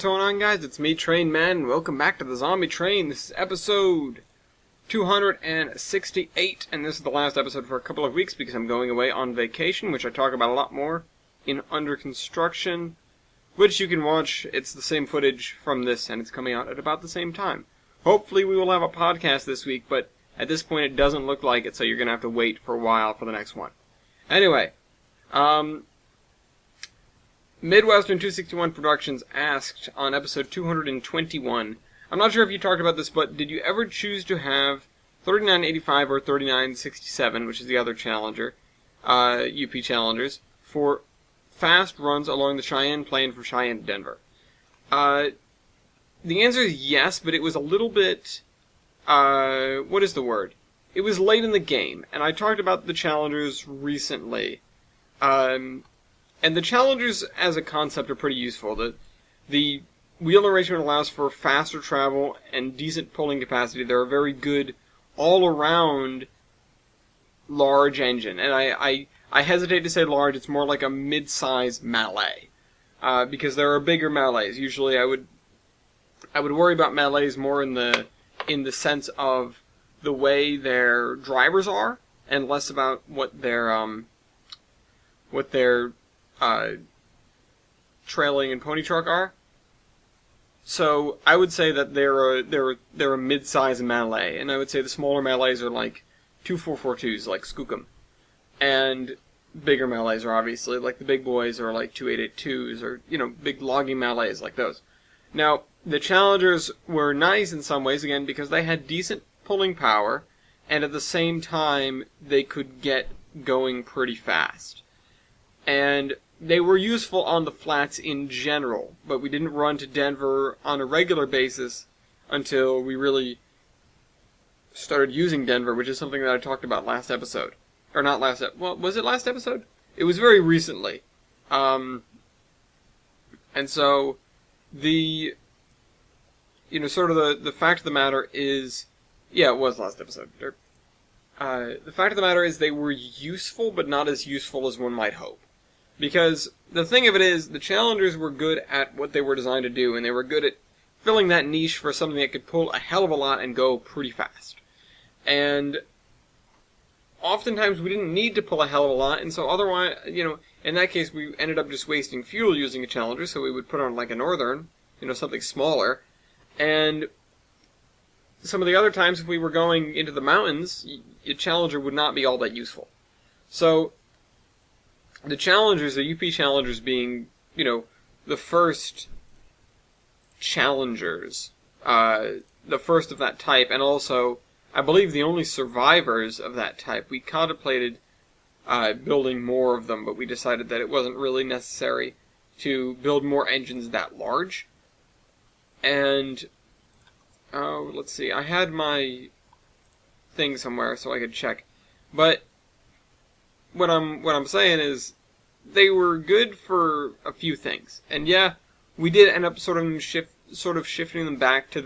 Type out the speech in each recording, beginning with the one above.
what's going on, guys? It's me, Train Man, and welcome back to the Zombie Train. This is episode 268, and this is the last episode for a couple of weeks because I'm going away on vacation, which I talk about a lot more in Under Construction, which you can watch. It's the same footage from this, and it's coming out at about the same time. Hopefully we will have a podcast this week, but at this point it doesn't look like it, so you're going to have to wait for a while for the next one. Anyway, Midwestern 261 Productions asked on episode 221, I'm not sure if you talked about this, but did you ever choose to have 3985 or 3967, which is the other Challenger, UP Challengers, for fast runs along the Cheyenne Plain from Cheyenne to Denver? The answer is yes, but it was a little bit, what is the word? It was late in the game, and I talked about the Challengers recently. And the Challengers as a concept are pretty useful. The wheel arrangement allows for faster travel and decent pulling capacity. They're a very good all-around large engine. And I hesitate to say large, it's more like a mid-size Mallet. Because there are bigger Mallets. Usually I would worry about Mallets more in the sense of the way their drivers are, and less about what their trailing and pony truck are. So I would say that they're a mid-size Mallet, and I would say the smaller Mallets are like 2442s, like Skookum, and bigger Mallets are obviously like the big boys, or like 2882s, or big logging Mallets like those. Now the Challengers were nice in some ways, again because they had decent pulling power, and at the same time they could get going pretty fast. And they were useful on the flats in general, but we didn't run to Denver on a regular basis until we really started using Denver, which is something that I talked about last episode. Or not last episode. Well, was it last episode? It was very recently. And so, the fact of the matter is, yeah, it was last episode. The fact of the matter is they were useful, but not as useful as one might hope. Because the thing of it is, the Challengers were good at what they were designed to do, and they were good at filling that niche for something that could pull a hell of a lot and go pretty fast. And oftentimes we didn't need to pull a hell of a lot, and so otherwise, in that case we ended up just wasting fuel using a Challenger, so we would put on like a Northern, something smaller. And some of the other times, if we were going into the mountains, a Challenger would not be all that useful. So the Challengers, the UP Challengers being, the first Challengers, the first of that type, and also, I believe, the only survivors of that type. We contemplated building more of them, but we decided that it wasn't really necessary to build more engines that large. And, let's see, I had my thing somewhere so I could check, but what I'm saying is, they were good for a few things, and yeah, we did end up sort of shifting them back to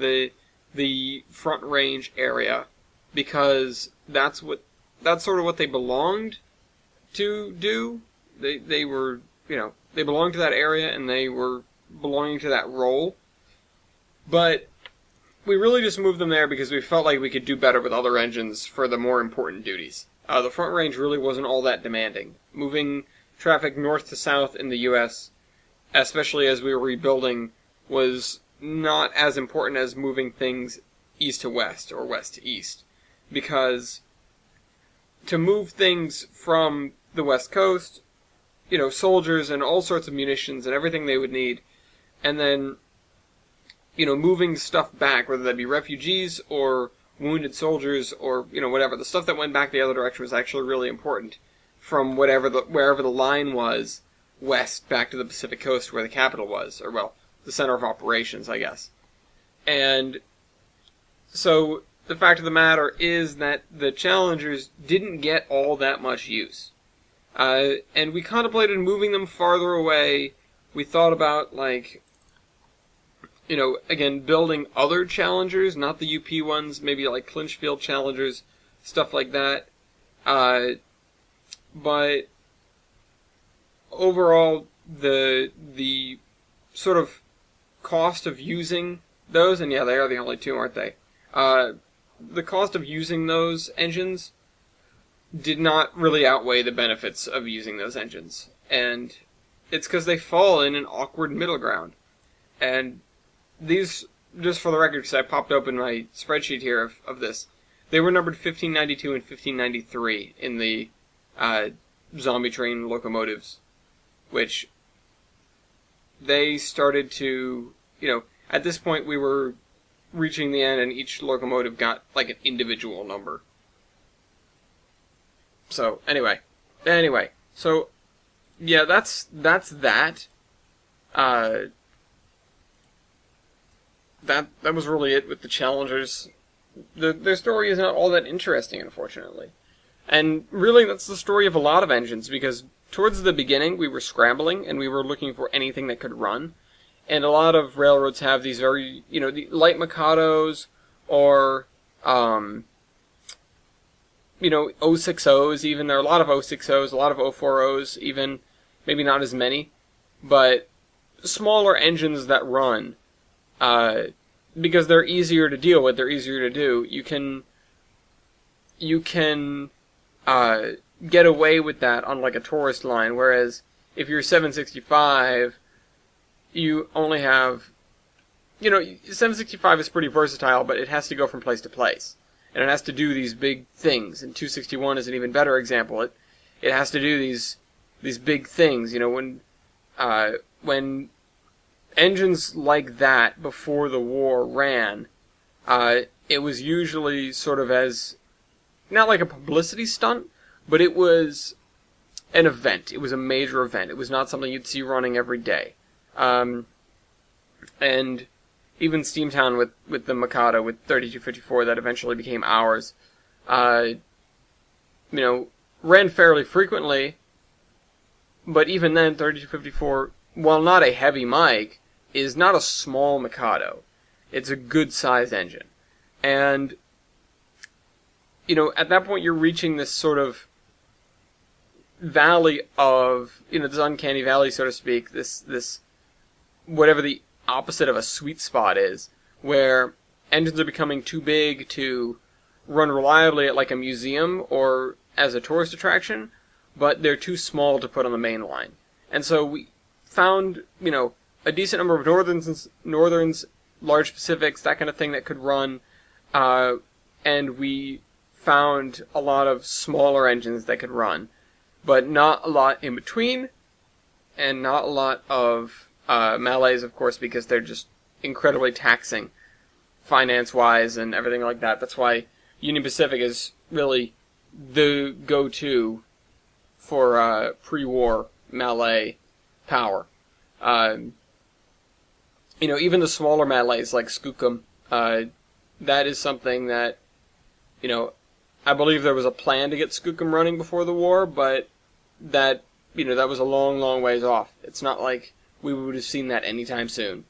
the Front Range area, because that's sort of what they belonged to do. They were, they belonged to that area, and they were belonging to that role, but we really just moved them there because we felt like we could do better with other engines for the more important duties. The Front Range really wasn't all that demanding. Moving traffic north to south in the U.S., especially as we were rebuilding, was not as important as moving things east to west or west to east. Because to move things from the West Coast, soldiers and all sorts of munitions and everything they would need, and then, moving stuff back, whether that be refugees or wounded soldiers or, whatever. The stuff that went back the other direction was actually really important from wherever the line was west back to the Pacific Coast where the capital was, or, well, the center of operations, I guess. And so the fact of the matter is that the Challengers didn't get all that much use. And we contemplated moving them farther away. We thought about, like, again, building other Challengers, not the UP ones, maybe like Clinchfield Challengers, stuff like that. But overall, the sort of cost of using those, and yeah, they are the only two, aren't they? The cost of using those engines did not really outweigh the benefits of using those engines. And it's because they fall in an awkward middle ground. And these, just for the record, because I popped open my spreadsheet here of this, they were numbered 1592 and 1593 in the zombie train locomotives, which they started to, at this point we were reaching the end and each locomotive got like an individual number. So, anyway, so, yeah, that's that. That was really it with the Challengers. Their story is not all that interesting, unfortunately. And really, that's the story of a lot of engines, because towards the beginning, we were scrambling, and we were looking for anything that could run. And a lot of railroads have these very, the light Mikados, or, 060s even. There are a lot of 060s, a lot of 040s even. Maybe not as many. But smaller engines that run, because they're easier to deal with, they're easier to do. You can get away with that on like a tourist line, whereas if you're 765, you only have, 765 is pretty versatile, but it has to go from place to place. And it has to do these big things. And 261 is an even better example. It has to do these big things. When engines like that before the war ran, it was usually sort of as, not like a publicity stunt, but it was an event. It was a major event. It was not something you'd see running every day. And even Steamtown with the Mikado, with 3254, that eventually became ours, ran fairly frequently, but even then, 3254, while not a heavy mic, is not a small Mikado. It's a good-sized engine. And, at that point you're reaching this sort of valley of, this uncanny valley, so to speak, this whatever the opposite of a sweet spot is, where engines are becoming too big to run reliably at like a museum or as a tourist attraction, but they're too small to put on the main line. And so we found, a decent number of Northerns, large Pacifics, that kind of thing that could run, and we found a lot of smaller engines that could run, but not a lot in between, and not a lot of Malays, of course, because they're just incredibly taxing finance-wise and everything like that. That's why Union Pacific is really the go-to for pre-war Malay power. Even the smaller Malays like Skookum, that is something that, I believe there was a plan to get Skookum running before the war, but that, that was a long, long ways off. It's not like we would have seen that anytime soon.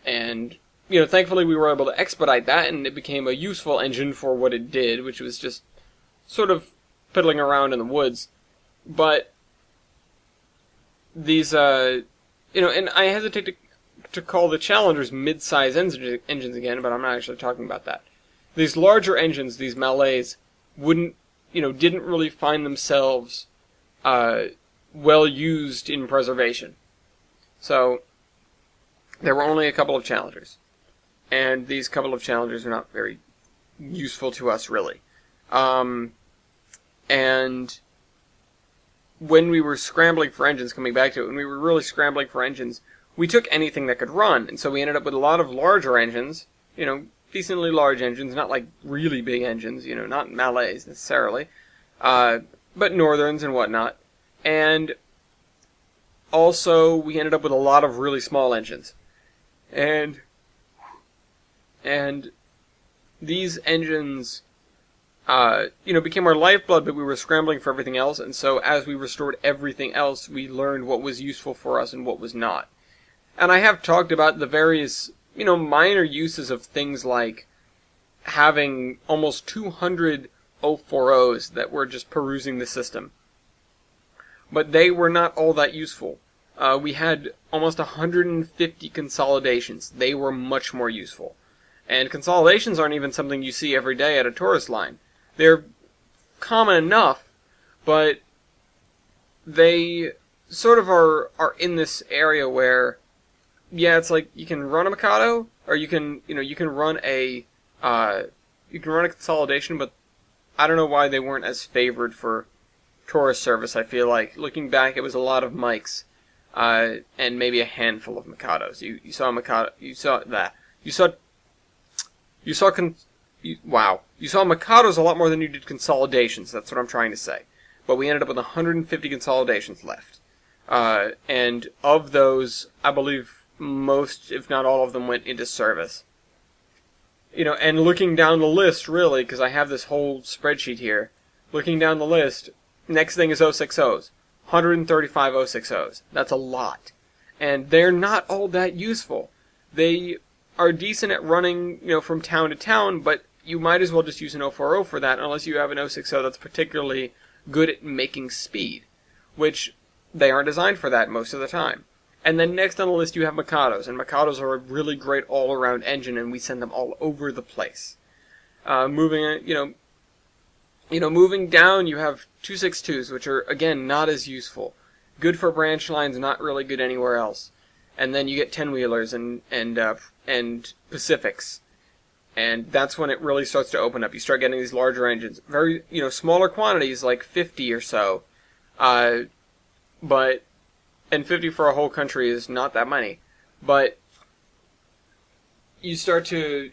And, thankfully we were able to expedite that, and it became a useful engine for what it did, which was just sort of piddling around in the woods. But these, and I hesitate to call the Challengers mid-size engines again, but I'm not actually talking about that. These larger engines, these Malays, didn't really find themselves well used in preservation. So, there were only a couple of Challengers. And these couple of Challengers are not very useful to us, really. And when we were scrambling for engines, coming back to it, when we were really scrambling for engines, we took anything that could run. And so we ended up with a lot of larger engines, decently large engines, not like really big engines, not Malays necessarily, but Northerns and whatnot. And also, we ended up with a lot of really small engines. And these engines, became our lifeblood, but we were scrambling for everything else, and so as we restored everything else, we learned what was useful for us and what was not. And I have talked about the various, minor uses of things like having almost 200 040s that were just perusing the system. But they were not all that useful. we had almost 150 consolidations. They were much more useful. And consolidations aren't even something you see every day at a tourist line. They're common enough, but they sort of are in this area where, yeah, it's like you can run a Mikado, or you can run a consolidation, but I don't know why they weren't as favored for tourist service. I feel like looking back, it was a lot of mics, and maybe a handful of Mikados. You saw Mikado, you saw Mikados a lot more than you did consolidations. That's what I'm trying to say. But we ended up with 150 consolidations left. And of those, I believe most, if not all of them, went into service. And looking down the list, really, because I have this whole spreadsheet here, looking down the list, next thing is 060s. 135 060s. That's a lot. And they're not all that useful. They are decent at running, from town to town, but you might as well just use an 040 for that, unless you have an 060 that's particularly good at making speed, which they aren't designed for that most of the time. And then next on the list you have Mikados, and Mikados are a really great all-around engine, and we send them all over the place. Moving down, you have 262s, which are, again, not as useful. Good for branch lines, not really good anywhere else. And then you get 10-wheelers and Pacifics. And that's when it really starts to open up. You start getting these larger engines. Very, smaller quantities, like 50 or so. And 50 for a whole country is not that many. But you start to,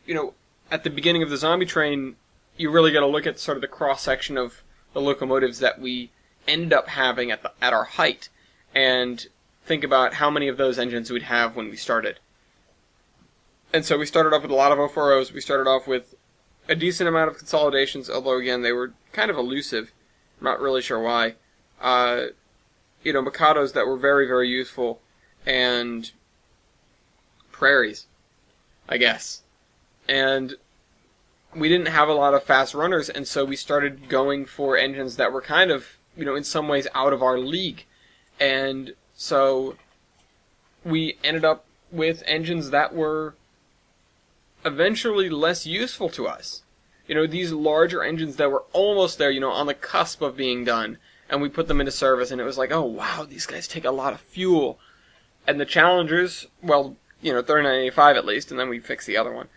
at the beginning of the zombie train, you really got to look at sort of the cross-section of the locomotives that we ended up having at our height, and think about how many of those engines we'd have when we started. And so we started off with a lot of 040s. We started off with a decent amount of consolidations, although, again, they were kind of elusive. I'm not really sure why. Mikados that were very, very useful, and prairies, I guess. And we didn't have a lot of fast runners, and so we started going for engines that were kind of, in some ways out of our league. And so we ended up with engines that were eventually less useful to us. These larger engines that were almost there, on the cusp of being done, and we put them into service, and it was like, oh wow, these guys take a lot of fuel. And the Challengers, well, 3985 at least, and then we fixed the other one,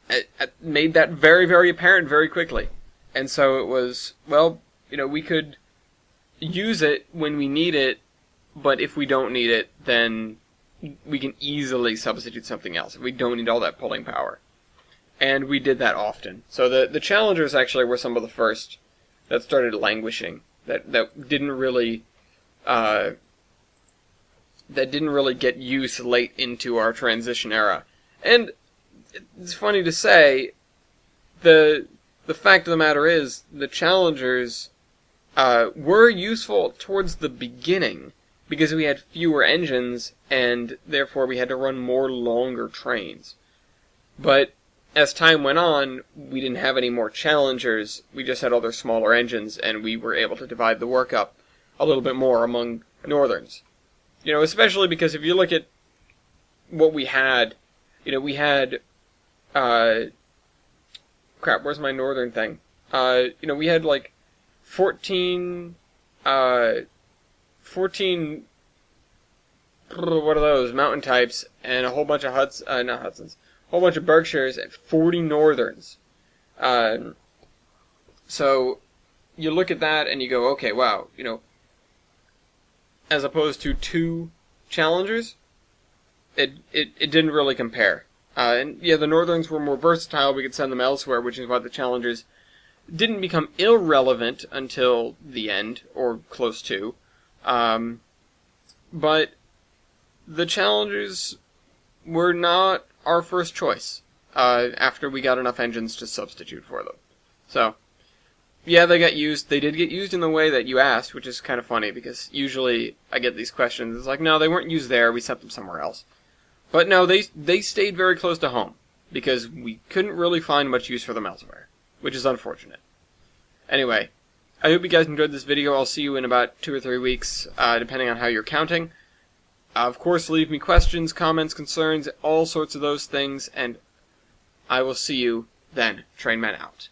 it made that very, very apparent very quickly. And so it was, we could use it when we need it, but if we don't need it, then we can easily substitute something else if we don't need all that pulling power. And we did that often. So the Challengers actually were some of the first that started languishing, that didn't really get use late into our transition era. And it's funny to say, the fact of the matter is, the Challengers were useful towards the beginning, because we had fewer engines, and therefore we had to run more longer trains. But as time went on, we didn't have any more Challengers, we just had other smaller engines, and we were able to divide the work up a little bit more among Northerns. Especially because if you look at what we had, we had, where's my Northern thing? We had like 14, what are those, mountain types, and a whole bunch of a whole bunch of Berkshires, and 40 Northerns. So you look at that and you go, okay, wow, as opposed to 2 Challengers, it didn't really compare. And yeah, the Northerns were more versatile, we could send them elsewhere, which is why the Challengers didn't become irrelevant until the end, or close to. But the Challengers were not our first choice, after we got enough engines to substitute for them. So, yeah, they got used. They did get used in the way that you asked, which is kind of funny, because usually I get these questions. It's like, no, they weren't used there, we sent them somewhere else. But no, they stayed very close to home, because we couldn't really find much use for them elsewhere, which is unfortunate. Anyway, I hope you guys enjoyed this video. I'll see you in about 2 or 3 weeks, depending on how you're counting. Of course, leave me questions, comments, concerns, all sorts of those things, and I will see you then. Trainmen out.